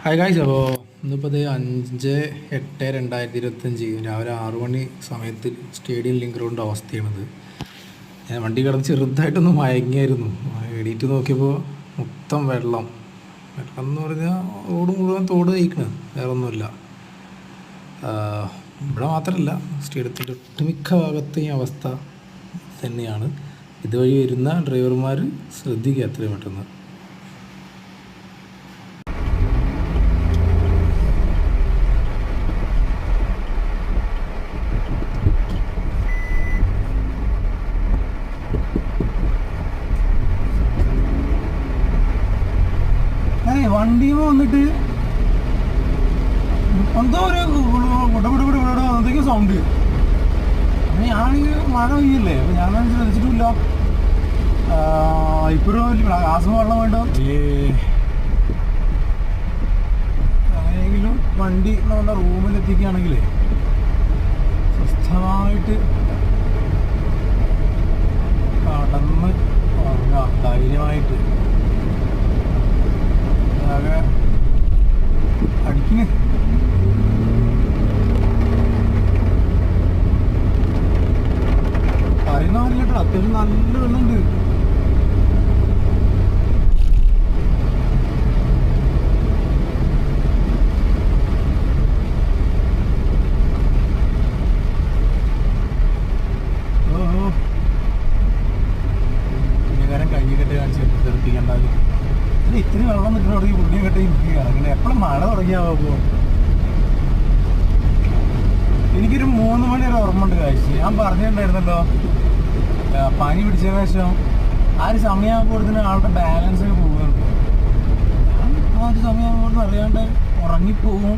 Hi guys. അപ്പോൾ ഇന്നിപ്പോൾ 5/8/2025 രാവിലെ 6 മണി സമയത്ത് സ്റ്റേഡിയം ലിങ്ക് റോഡിൻ്റെ അവസ്ഥയാണിത്. ഞാൻ വണ്ടി കിടന്ന് ചെറുതായിട്ടൊന്ന് മയങ്ങിയായിരുന്നു. എണീറ്റ് നോക്കിയപ്പോൾ മൊത്തം വെള്ളം എന്ന് പറഞ്ഞാൽ റോഡ് മുഴുവൻ തോട് കഴിക്കണ്, വേറെ ഒന്നുമില്ല. ഇവിടെ മാത്രമല്ല, സ്റ്റേഡിയത്തിൻ്റെ ഒട്ടുമിക്ക ഭാഗത്ത് ഈ അവസ്ഥ തന്നെയാണ്. ഇതുവഴി വരുന്ന ഡ്രൈവർമാർ ശ്രദ്ധിക്കുക എത്രയും പെട്ടെന്ന്. വണ്ടി വന്നിട്ട് എന്തോ ഒരു എന്തൊക്കെയോ സൗണ്ട്. അപ്പം ഞാനാണെങ്കിൽ മഴ പെയ്യല്ലേ, അപ്പം ഞാനത് ശ്രദ്ധിച്ചിട്ടില്ല. ഇപ്പോഴും ആസ്മ വെള്ളം വേണ്ട. അങ്ങനെയെങ്കിലും വണ്ടി നമ്മുടെ റൂമിലെത്തിക്കുകയാണെങ്കിലേ സ്വസ്ഥമായിട്ട് കടന്ന് ഉറങ്ങാം ധൈര്യമായിട്ട്. ആകെ അടിക്കുന്നു. പറയുന്ന പറഞ്ഞിട്ടോ അത്യാവശ്യം നല്ല വെള്ളമുണ്ട്. പുള്ളിക്കാരൻ കൈകെട്ട് കാണിച്ച് തെറിപ്പിക്കണ്ടാവും. ഇത്തിരി വെള്ളം നിൽക്കുന്ന തുടങ്ങി പുള്ളിയെ കെട്ടി ഇരിക്കുക. അങ്ങനെ എപ്പോഴും മഴ തുടങ്ങിയാവുമ്പോ എനിക്കൊരു 3 മണി വരെ ഓർമ്മ ഉണ്ട്. കാഴ്ച ഞാൻ പറഞ്ഞിട്ടുണ്ടായിരുന്നല്ലോ, പനി പിടിച്ചതിന് ശേഷം ആ ഒരു സമയമാകുമ്പോഴത്തേന് ആളുടെ ബാലൻസ് ഒക്കെ പോകുന്നുണ്ട്. ആ ഒരു സമയമാകുമ്പോൾ അറിയാണ്ട് ഉറങ്ങിപ്പോകും.